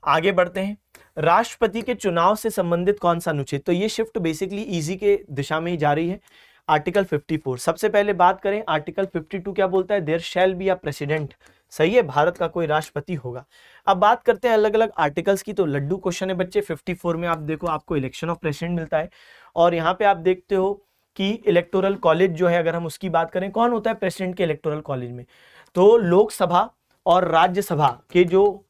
आगे बढ़ते हैं। राष्ट्रपति के चुनाव से संबंधित कौन सा अनुच्छेद? तो ये शिफ्ट बेसिकली इजी के दिशा में ही जा रही है। आर्टिकल 54। सबसे पहले बात करें आर्टिकल 52 क्या बोलता है, there shall be a president. सही है, भारत का कोई राष्ट्रपति होगा। अब बात करते हैं अलग अलग आर्टिकल्स की, तो लड्डू क्वेश्चन है बच्चे। 54 में आप देखो आपको इलेक्शन ऑफ प्रेसिडेंट मिलता है, और यहाँ पे आप देखते हो कि इलेक्टोरल कॉलेज जो है, अगर हम उसकी बात करें, कौन होता है प्रेसिडेंट के इलेक्टोरल कॉलेज में? तो लोकसभा और राज्यसभा के जो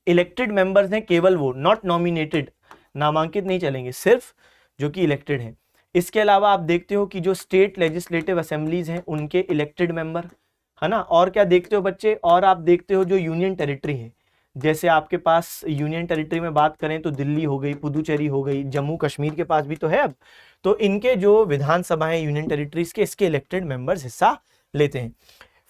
इलेक्टेड मेंबर्स हैं, केवल वो, नॉट नॉमिनेटेड, नामांकित नहीं चलेंगे, सिर्फ जो कि इलेक्टेड हैं। इसके अलावा आप देखते हो कि जो स्टेट लेजिस्लेटिव असेंबलीज हैं उनके इलेक्टेड मेंबर, है ना। और क्या देखते हो बच्चे, और आप देखते हो जो यूनियन टेरिटरी है, जैसे आपके पास यूनियन टेरिटरी में बात करें तो दिल्ली हो गई, पुदुचेरी हो गई, जम्मू कश्मीर के पास भी तो है अब, तो इनके जो विधानसभाएं यूनियन टेरिटरीज के, इसके इलेक्टेड मेंबर्स हिस्सा लेते हैं।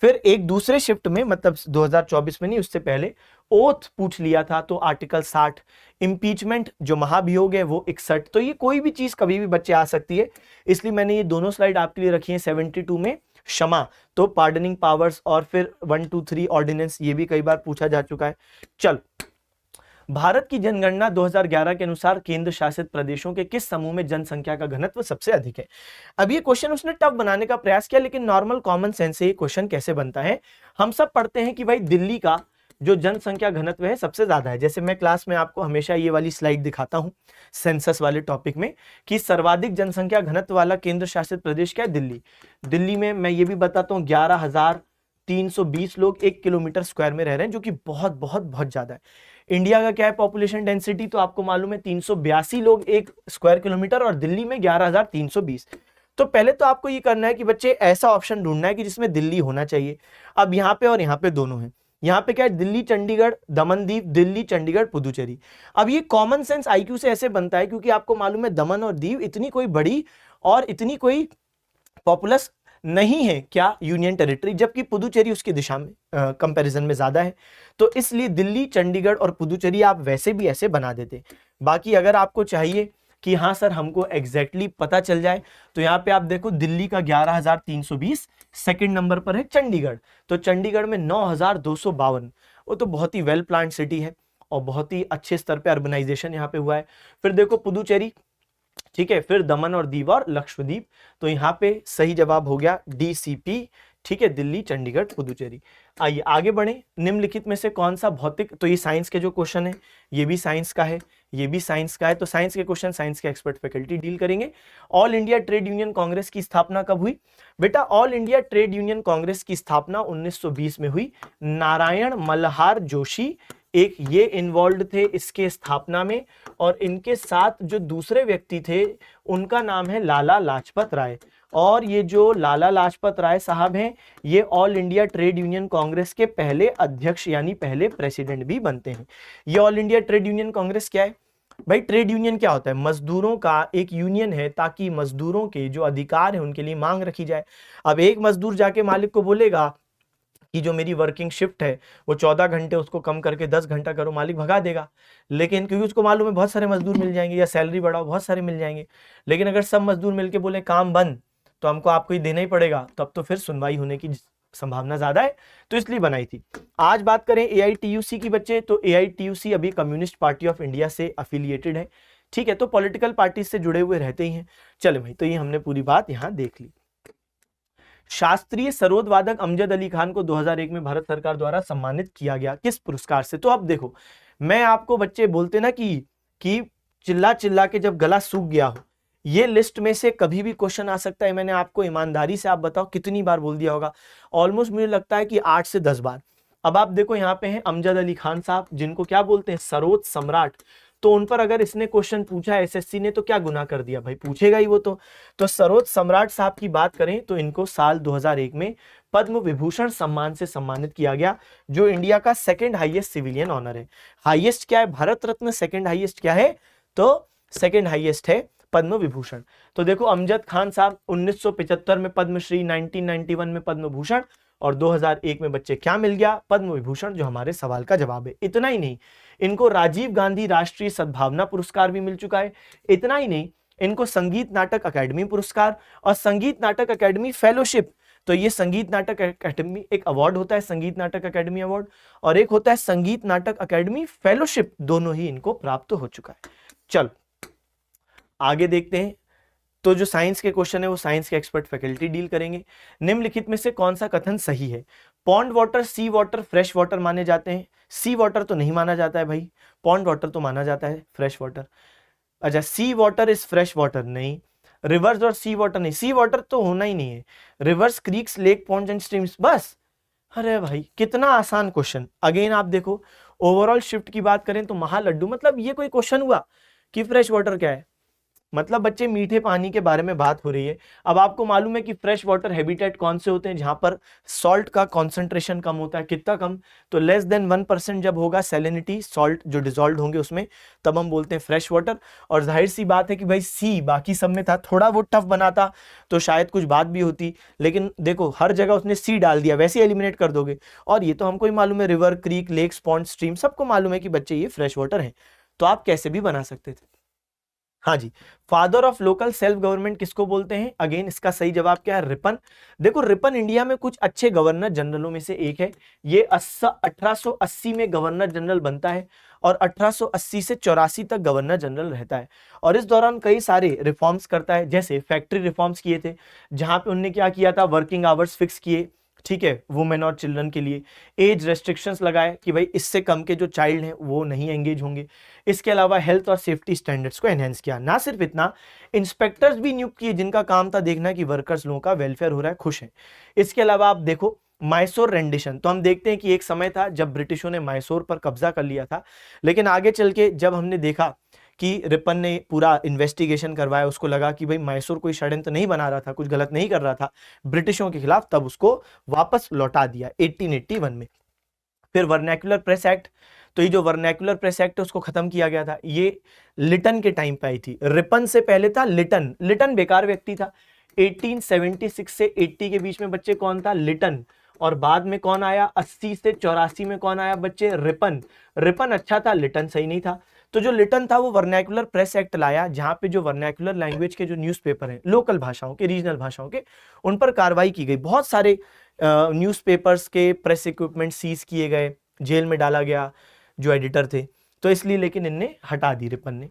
फिर एक दूसरे शिफ्ट में, मतलब 2024 में नहीं, उससे पहले ओथ पूछ लिया था, तो आर्टिकल 60। इंपीचमेंट जो महाभियोग है वो 61। तो ये कोई भी चीज कभी भी बच्चे आ सकती है, इसलिए मैंने ये दोनों स्लाइड आपके लिए रखी है। 72 में क्षमा, तो पार्डनिंग पावर्स, और फिर 1, 2, 3 ऑर्डिनेंस, ये भी कई बार पूछा जा चुका है। चल, भारत की जनगणना 2011 के अनुसार केंद्र शासित प्रदेशों के किस समूह में जनसंख्या का घनत्व सबसे अधिक है? अब ये क्वेश्चन उसने टफ बनाने का प्रयास किया, लेकिन नॉर्मल कॉमन सेंस से ये क्वेश्चन कैसे बनता है। हम सब पढ़ते हैं कि भाई दिल्ली का जो जनसंख्या घनत्व है सबसे ज्यादा है। जैसे मैं क्लास में आपको हमेशा ये वाली स्लाइड दिखाता हूं सेंसस वाले टॉपिक में, कि सर्वाधिक जनसंख्या घनत्व वाला केंद्र शासित प्रदेश क्या है? दिल्ली। दिल्ली में मैं ये भी बताता हूँ 11,320 लोग 1 किलोमीटर स्क्वायर में रह रहे हैं, जो कि बहुत बहुत बहुत ज्यादा है। इंडिया का क्या है पॉपुलेशन डेंसिटी, तो आपको मालूम है 382 लोग 1 स्क्वायर किलोमीटर, और दिल्ली में 11,320। तो पहले तो आपको ये करना है कि बच्चे ऐसा ऑप्शन ढूंढना है कि जिसमें दिल्ली होना चाहिए। अब यहाँ पे और यहाँ पे दोनों है। यहाँ पे क्या है, दिल्ली चंडीगढ़ दमनदीप, दिल्ली चंडीगढ़ पुदुचेरी। अब ये कॉमन सेंस आईक्यू से ऐसे बनता है क्योंकि आपको मालूम है दमन और दीव इतनी कोई बड़ी और इतनी कोई पॉपुलस नहीं है क्या यूनियन टेरिटरी, जबकि पुदुचेरी उसकी दिशा में कंपैरिजन में ज्यादा है। तो इसलिए दिल्ली चंडीगढ़ और पुदुचेरी आप वैसे भी ऐसे बना देते। बाकी अगर आपको चाहिए कि हाँ सर हमको एग्जैक्टली पता चल जाए, तो यहाँ पे आप देखो दिल्ली का 11,320, सेकंड नंबर पर है चंडीगढ़, तो चंडीगढ़ में 9,252। वो तो बहुत ही वेल प्लान्ड सिटी है और बहुत ही अच्छे स्तर पे अर्बनाइजेशन यहाँ पे हुआ है। फिर देखो पुदुचेरी, ठीक है, फिर दमन और दीव और लक्षद्वीप, तो यहाँ पे सही जवाब हो गया DCP, ठीक है, दिल्ली चंडीगढ़ पुदुचेरी। आइए आगे बढ़े। निम्नलिखित में से कौन सा भौतिक, तो ये साइंस के जो क्वेश्चन है, ये भी साइंस का है, ये भी साइंस का है, तो साइंस के क्वेश्चन साइंस के एक्सपर्ट फैकल्टी डील करेंगे। All India trade union Congress की स्थापना कब हुई? बेटा all India trade union Congress की स्थापना 1920 में हुई। नारायण मल्हार जोशी एक ये इन्वॉल्व थे इसके स्थापना में, और इनके साथ जो दूसरे व्यक्ति थे उनका नाम है लाला लाजपत राय। और ये जो लाला लाजपत राय साहब हैं, ये all India trade union Congress के पहले अध्यक्ष यानी पहले प्रेसिडेंट भी बनते हैं। ये all India trade union Congress क्या है भाई? ट्रेड यूनियन क्या होता है? मजदूरों का एक यूनियन है, ताकि मजदूरों के जो अधिकार है उनके लिए मांग रखी जाए। अब एक मजदूर जाके मालिक को बोलेगा कि जो मेरी वर्किंग शिफ्ट है वो 14 घंटे, उसको कम करके 10 घंटा करो, मालिक भगा देगा। लेकिन क्योंकि उसको मालूम है बहुत सारे मजदूर मिल जाएंगे, या सैलरी बढ़ाओ बहुत सारे मिल जाएंगे। लेकिन अगर सब मजदूर मिलके बोले काम बंद, तो हमको आपको ही देना ही पड़ेगा, तब तो फिर सुनवाई होने की संभावना ज्यादा है, तो इसलिए बनाई थी। आज बात करें AITUC की बच्चे, तो AITUC अभी कम्युनिस्ट पार्टी ऑफ इंडिया से अफिलिएटेड है, ठीक है, तो पॉलिटिकल पार्टी से जुड़े हुए रहते ही हैं। चलो भाई, तो ये हमने पूरी बात यहाँ देख ली। शास्त्रीय सरोद वादक अमजद अली खान को 2001 में भारत सरकार द्वारा सम्मानित किया गया, किस पुरस्कार से? तो अब देखो, मैं आपको बच्चे बोलते ना कि चिल्ला चिल्ला के जब गला सूख गया हो, ये लिस्ट में से कभी भी क्वेश्चन आ सकता है। मैंने आपको ईमानदारी से आप बताओ कितनी बार बोल दिया होगा? ऑलमोस्ट मुझे लगता है कि 8 से 10 बार। अब आप देखो यहाँ पे हैं अमजद अली खान साहब, जिनको क्या बोलते हैं? सरोद सम्राट। तो उन पर अगर इसने क्वेश्चन पूछा एसएससी ने तो क्या गुनाह कर दिया भाई, पूछेगा ही वो तो सरोज सम्राट साहब की बात करें तो इनको साल 2001 में पद्म विभूषण सम्मान से सम्मानित किया गया, जो इंडिया का सेकंड हाईएस्ट सिविलियन ऑनर है। हाईएस्ट क्या है भारत रत्न, सेकंड हाईएस्ट क्या है, तो सेकंड हाईएस्ट है पद्म विभूषण। तो देखो अमजद खान साहब 1975 में पद्मश्री, 1991 में पद्म भूषण और 2001 में बच्चे क्या मिल गया, पद्म विभूषण, जो हमारे सवाल का जवाब है। इतना ही नहीं, इनको राजीव गांधी राष्ट्रीय सद्भावना पुरस्कार भी मिल चुका है। इतना ही नहीं, इनको संगीत नाटक अकादमी पुरस्कार और संगीत नाटक अकादमी फेलोशिप, तो ये संगीत नाटक अकादमी एक अवार्ड होता है, संगीत नाटक अकादमी अवार्ड, और एक होता है संगीत नाटक अकादमी फेलोशिप, दोनों ही इनको प्राप्त हो चुका है। चलो आगे देखते हैं। तो जो साइंस के क्वेश्चन है वो साइंस के एक्सपर्ट फैकल्टी डील करेंगे। निम्नलिखित में से कौन सा कथन सही है? पॉन्ड वाटर, सी वाटर, फ्रेश वाटर माने जाते हैं। सी वाटर तो नहीं माना जाता है भाई, पॉन्ड वाटर तो माना जाता है फ्रेश वाटर। अच्छा, सी वाटर इज फ्रेश वाटर नहीं, रिवर्स और सी वाटर नहीं, सी वाटर तो होना ही नहीं है, reverse, creeks, lake, Pond's and streams, बस। अरे भाई कितना आसान क्वेश्चन। अगेन आप देखो, ओवरऑल शिफ्ट की बात करें तो महालड्डू, मतलब ये कोई क्वेश्चन हुआ कि फ्रेश वाटर क्या है? मतलब बच्चे मीठे पानी के बारे में बात हो रही है। अब आपको मालूम है कि फ्रेश वाटर हैबिटेट कौन से होते हैं जहां पर सॉल्ट का कॉन्सेंट्रेशन कम होता है, कितना कम, तो लेस देन 1% जब होगा सैलिनिटी, सॉल्ट जो डिजोल्व होंगे उसमें, तब हम बोलते हैं फ्रेश वाटर। और जाहिर सी बात है कि भाई सी बाकी सब में था, थोड़ा वो टफ बनाता तो शायद कुछ बात भी होती, लेकिन देखो हर जगह उसने सी डाल दिया, वैसे एलिमिनेट कर दोगे। और ये तो हमको ही मालूम है, river, creek, lakes, pond, stream, सबको मालूम है कि बच्चे ये फ्रेश वाटर है, तो आप कैसे भी बना सकते थे। हाँ जी, father of local self government किसको बोलते हैं? अगेन इसका सही जवाब क्या है? रिपन। देखो रिपन इंडिया में कुछ अच्छे गवर्नर जनरलों में से एक है। ये 1880 में गवर्नर जनरल बनता है और 1880 से 84 तक गवर्नर जनरल रहता है, और इस दौरान कई सारे रिफॉर्म्स करता है। जैसे फैक्ट्री रिफॉर्म्स किए थे, जहां पे उनने क्या किया था, वर्किंग आवर्स फिक्स किए, ठीक है, वुमेन और चिल्ड्रन के लिए। एज रेस्ट्रिक्शंस लगाए कि भाई इससे कम के जो चाइल्ड हैं वो नहीं एंगेज होंगे। इसके अलावा हेल्थ और सेफ्टी स्टैंडर्ड्स को एनहेंस किया। ना सिर्फ इतना, इंस्पेक्टर्स भी नियुक्त किए जिनका काम था देखना कि वर्कर्स लोगों का वेलफेयर हो रहा है, खुश है। इसके अलावा आप देखो मैसूर रेंडिशन, तो हम देखते हैं कि एक समय था जब ब्रिटिशों ने मैसूर पर कब्जा कर लिया था, लेकिन आगे चल के जब हमने देखा कि रिपन ने पूरा इन्वेस्टिगेशन करवाया, उसको लगा कि भाई मैसूर कोई षड्यंत्र नहीं बना रहा था, कुछ गलत नहीं कर रहा था ब्रिटिशों के खिलाफ, तब उसको वापस लौटा दिया 1881 में। फिर वर्नैक्युलर प्रेस एक्ट, तो ये जो वर्नैक्युलर प्रेस एक्ट है उसको खत्म किया गया था, ये लिटन के टाइम पे आई थी। रिपन से पहले था लिटन। लिटन बेकार व्यक्ति था। 1876 से 80 के बीच में बच्चे कौन था? लिटन। और बाद में कौन आया? 80 से 84 में कौन आया बच्चे? रिपन। रिपन अच्छा था, लिटन सही नहीं था। तो जो लिटन था वो वर्नैक्युलर प्रेस एक्ट लाया, जहां पे जो वर्नैक्युलर लैंग्वेज के जो न्यूज़पेपर हैं, लोकल भाषाओं के, रीजनल भाषाओं के, उन पर कार्रवाई की गई। बहुत सारे न्यूज़पेपर्स के प्रेस इक्विपमेंट सीज किए गए, जेल में डाला गया जो एडिटर थे, तो इसलिए लेकिन इनने हटा दी रिपन ने।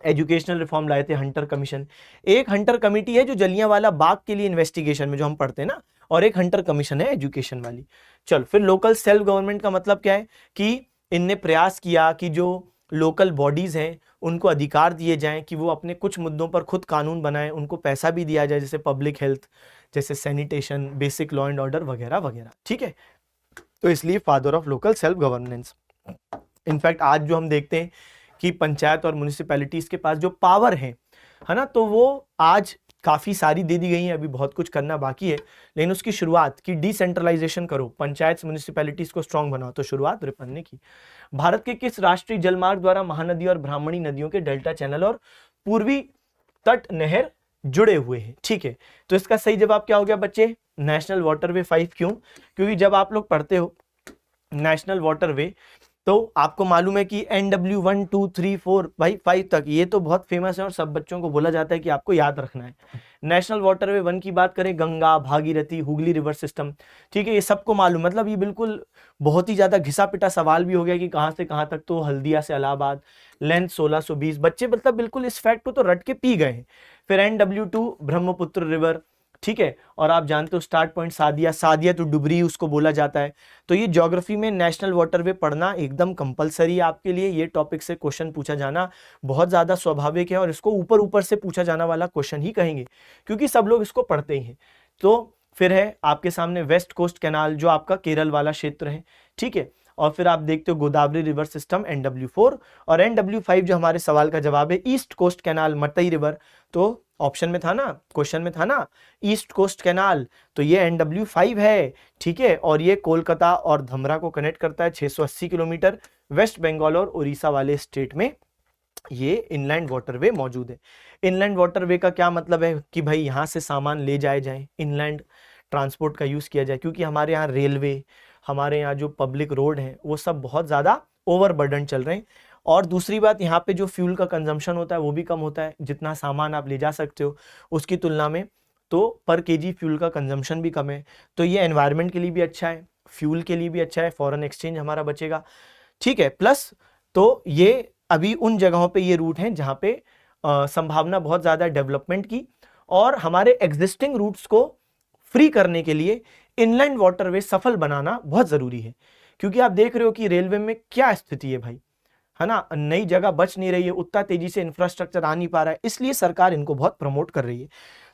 एजुकेशनल रिफॉर्म लाए थे, हंटर कमीशन। एक हंटर कमेटी है जो जलियांवाला बाग के लिए इन्वेस्टिगेशन में जो हम पढ़ते हैं ना, और एक हंटर कमीशन है एजुकेशन वाली। चल फिर लोकल सेल्फ गवर्नमेंट का मतलब क्या है कि इनने प्रयास किया कि जो लोकल बॉडीज हैं उनको अधिकार दिए जाएं कि वो अपने कुछ मुद्दों पर खुद कानून बनाएं, उनको पैसा भी दिया जाए, जैसे पब्लिक हेल्थ, जैसे sanitation, basic law and order वगैरह वगैरह, ठीक है। तो इसलिए father of local self governance. In fact आज जो हम देखते हैं कि पंचायत और म्युनिसिपैलिटीज के पास जो पावर है ना, तो वो आज काफ़ी सारी दे दी गई है, अभी बहुत कुछ करना बाकी है, लेकिन उसकी शुरुआत की डिसेंट्रलाइजेशन करो, पंचायत म्युनिसिपैलिटीज को स्ट्रांग बनाओ, तो शुरुआत रिपन ने की। भारत के किस राष्ट्रीय जलमार्ग द्वारा महानदी और ब्राह्मणी नदियों के डेल्टा चैनल और पूर्वी तट नहर जुड़े हुए हैं? ठीक है, तो इसका सही जवाब क्या हो गया बच्चे? National waterway 5। क्यों? क्योंकि जब आप लोग पढ़ते हो नेशनल वाटरवे तो आपको मालूम है कि NW 1 2 3 4 भाई 5 तक, ये तो बहुत फेमस है और सब बच्चों को बोला जाता है कि आपको याद रखना है। नेशनल वाटरवे 1 की बात करें, गंगा, भागीरथी, हुगली रिवर सिस्टम, ठीक है, ये सबको मालूम, मतलब ये बिल्कुल बहुत ही ज्यादा घिसा पिटा सवाल भी हो गया कि कहां से कहां तक, तो हल्दिया से इलाहाबाद, लेंथ 1620, बच्चे मतलब बिल्कुल इस फैक्ट को तो रट के पी गए हैं। फिर NW2 ब्रह्मपुत्र रिवर, ठीक है, और आप जानते हो स्टार्ट पॉइंट सादिया, सादिया तो डुबरी उसको बोला जाता है। तो ये ज्योग्राफी में नेशनल वाटरवे पढ़ना एकदम कंपलसरी है आपके लिए। ये टॉपिक से क्वेश्चन पूछा जाना बहुत ज्यादा स्वाभाविक है, और इसको ऊपर ऊपर से पूछा जाना वाला क्वेश्चन ही कहेंगे, क्योंकि सब लोग इसको पढ़ते ही हैं। तो फिर है आपके सामने वेस्ट कोस्ट कैनाल, जो आपका केरल वाला क्षेत्र है, ठीक है, और फिर आप देखते हो गोदावरी रिवर सिस्टम NW4, और NW5 जो हमारे सवाल का जवाब है east coast canal Matai river, तो ऑप्शन में था ना, क्वेश्चन में था ना ईस्ट कोस्ट कैनाल, तो ये NW5 है, ठीक है। और ये कोलकाता और धमरा को कनेक्ट करता है 680 किलोमीटर, वेस्ट बंगाल और उड़ीसा वाले स्टेट में ये इनलैंड वाटरवे मौजूद है। इनलैंड वाटरवे का क्या मतलब है कि भाई यहां से सामान ले जाए जाए, इनलैंड ट्रांसपोर्ट का यूज किया जाए, क्योंकि हमारे यहाँ रेलवे, हमारे यहाँ जो पब्लिक रोड है वो सब बहुत ज्यादा ओवरबर्डन चल रहे हैं। और दूसरी बात, यहाँ पे जो फ्यूल का कंजम्पशन होता है वो भी कम होता है, जितना सामान आप ले जा सकते हो उसकी तुलना में, तो पर केजी फ्यूल का कंजम्पशन भी कम है। तो ये एनवायरनमेंट के लिए भी अच्छा है, फ्यूल के लिए भी अच्छा है, फॉरेन एक्सचेंज हमारा बचेगा, ठीक है। प्लस तो ये अभी उन जगहों पे ये रूट हैं जहां पे संभावना बहुत ज्यादा डेवलपमेंट की, और हमारे एग्जिस्टिंग रूट्स को फ्री करने के लिए इनलैंड वाटरवे सफल बनाना बहुत जरूरी है। क्योंकि आप देख रहे हो कि रेलवे में क्या स्थिति है भाई, है ना, नई जगह बच नहीं रही है, उतना तेजी से इंफ्रास्ट्रक्चर आ नहीं पा रहा है, इसलिए सरकार इनको बहुत प्रमोट कर रही है।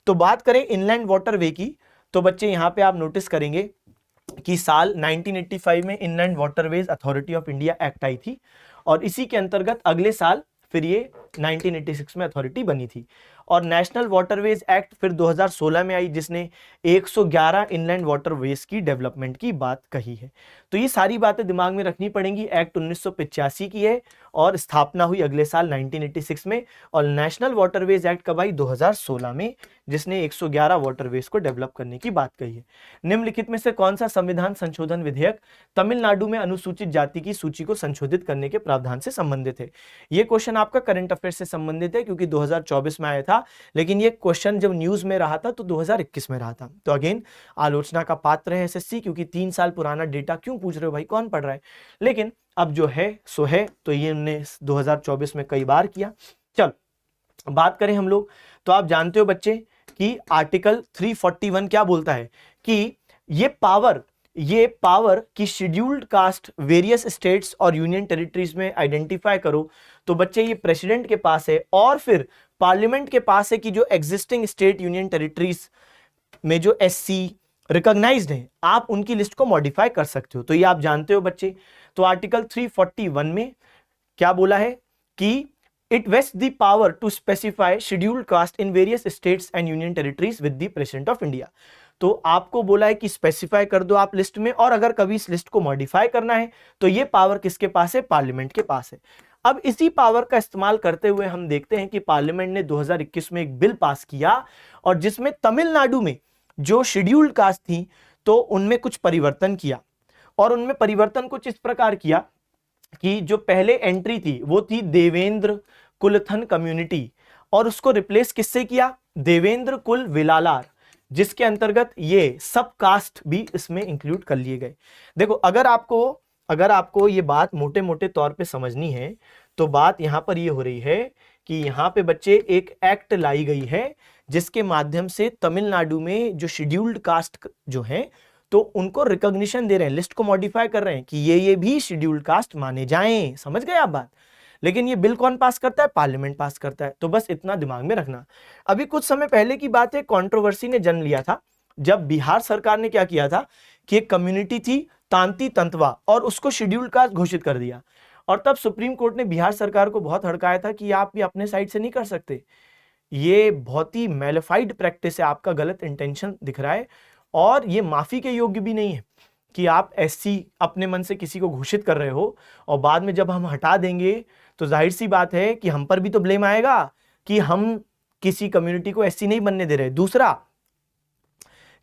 तो बात करें इनलैंड वाटरवे की, तो बच्चे यहां पे आप नोटिस करेंगे कि साल 1985 में inland waterways authority of India act आई थी, और इसी के अंतर्गत अगले साल फिर ये 1986 में अथॉरिटी बनी थी। और नेशनल वाटरवेज एक्ट फिर 2016 में आई, जिसने 111 इनलैंड वाटरवेज की डेवलपमेंट की बात कही है। तो ये सारी बातें दिमाग में रखनी पड़ेंगी। एक्ट 1985 की है और स्थापना हुई अगले साल 1986 में, और नेशनल वाटरवेज एक्ट कब आई? 2016 में, जिसने 111 वाटरवेज को डेवलप करने की बात कही है। निम्नलिखित में से कौन सा संविधान संशोधन विधेयक तमिलनाडु में अनुसूचित जाति की सूची को संशोधित करने के प्रावधान से संबंधित है? ये क्वेश्चन आपका करंट अफेयर से संबंधित है, क्योंकि 2024 में आया था, लेकिन ये क्वेश्चन जब न्यूज में रहा था तो 2021 में रहा था। तो अगेन आलोचना का पात्र है एसएससी, क्योंकि 3 साल पुराना डेटा क्यों पूछ रहे हो भाई, कौन पढ़ रहा है? लेकिन अब जो है सो है, तो ये हमने 2024 में कई बार किया। चल बात करें हम लोग, तो आप जानते हो बच्चे कि आर्टिकल 341 क्या बोलता है कि ये पावर की शेड्यूल्ड कास्ट वेरियस स्टेट्स और यूनियन टेरिटरीज में आइडेंटिफाई करो। तो बच्चे ये प्रेसिडेंट के पास है, और फिर पार्लियामेंट के पास है कि जो एग्जिस्टिंग स्टेट यूनियन टेरिटरीज में जो SC रिकॉग्नाइज्ड है, आप उनकी लिस्ट को मॉडिफाई कर सकते हो। तो ये आप जानते हो बच्चे। तो आर्टिकल 341 में क्या बोला है कि it vests the power to specify scheduled caste in various states and union territories with the president of India. तो आपको बोला है कि स्पेसिफाई कर दो आप लिस्ट में, और अगर कभी इस लिस्ट को मॉडिफाई करना है तो ये पावर किसके पास है? पार्लियामेंट के पास है। अब इसी पावर का इस्तेमाल करते हुए हम देखते हैं कि पार्लियामेंट ने 2021 में एक बिल पास किया, और जिसमें तमिलनाडु में जो शेड्यूल्ड कास्ट थी तो उनमें कुछ परिवर्तन किया, और उनमें परिवर्तन कुछ इस प्रकार किया कि जो पहले एंट्री थी वो थी देवेंद्र कुलथन कम्युनिटी, और उसको रिप्लेस किससे किया? देवेंद्र कुल विलालार, जिसके अंतर्गत ये सब कास्ट भी इसमें इंक्लूड कर लिए गए। देखो, अगर आपको ये बात मोटे मोटे तौर पे समझनी है, तो बात यहां पर ये हो रही है कि यहां पे बच्चे एक एक्ट लाई गई है, जिसके माध्यम से तमिलनाडु में जो शेड्यूल्ड कास्ट जो है तो उनको रिकॉग्निशन दे रहे हैं, लिस्ट को मॉडिफाई कर रहे हैं कि ये भी शेड्यूल्ड कास्ट माने जाएं। समझ गए आप बात? लेकिन ये बिल कौन पास करता है? पार्लियामेंट पास करता है। तो बस इतना दिमाग में रखना। अभी कुछ समय पहले की बात है, कंट्रोवर्सी ने जन्म लिया था जब बिहार सरकार ने क्या किया था कि एक कम्युनिटी थी तांती तंतवा, और उसको शेड्यूल्ड कास्ट घोषित कर दिया। और तब सुप्रीम कोर्ट ने बिहार सरकार को बहुत हड़काया था कि आप ये अपने साइड से नहीं कर सकते, ये बहुत ही मैलिफाइड प्रैक्टिस है, आपका गलत इंटेंशन दिख रहा है, और ये माफी के योग्य भी नहीं है कि आप SC अपने मन से किसी को घोषित कर रहे हो, और बाद में जब हम हटा देंगे तो जाहिर सी बात है कि हम पर भी तो ब्लेम आएगा कि हम किसी कम्युनिटी को SC नहीं बनने दे रहे। दूसरा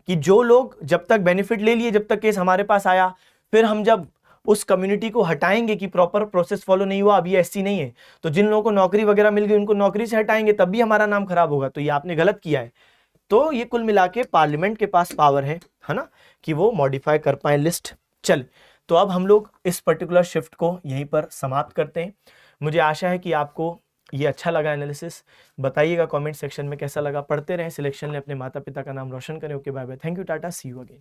कि जो लोग जब तक बेनिफिट ले लिए, जब तक केस हमारे पास आया, फिर हम जब उस कम्युनिटी को हटाएंगे कि प्रॉपर प्रोसेस फॉलो नहीं हुआ, अभी SC नहीं है, तो जिन लोगों को नौकरी वगैरह मिल गई उनको नौकरी से हटाएंगे, तब भी हमारा नाम खराब होगा। तो ये आपने गलत किया है। तो ये कुल मिला के पार्लियामेंट के पास पावर है ना, कि वो मॉडिफाई कर पाए लिस्ट। चल, तो अब हम लोग इस पर्टिकुलर शिफ्ट को यहीं पर समाप्त करते हैं। मुझे आशा है कि आपको ये अच्छा लगा एनालिसिस। बताइएगा कमेंट सेक्शन में कैसा लगा। पढ़ते रहें, सिलेक्शन ले अपने माता पिता का नाम रोशन करें। Okay, bye bye, thank you, tata, see you again.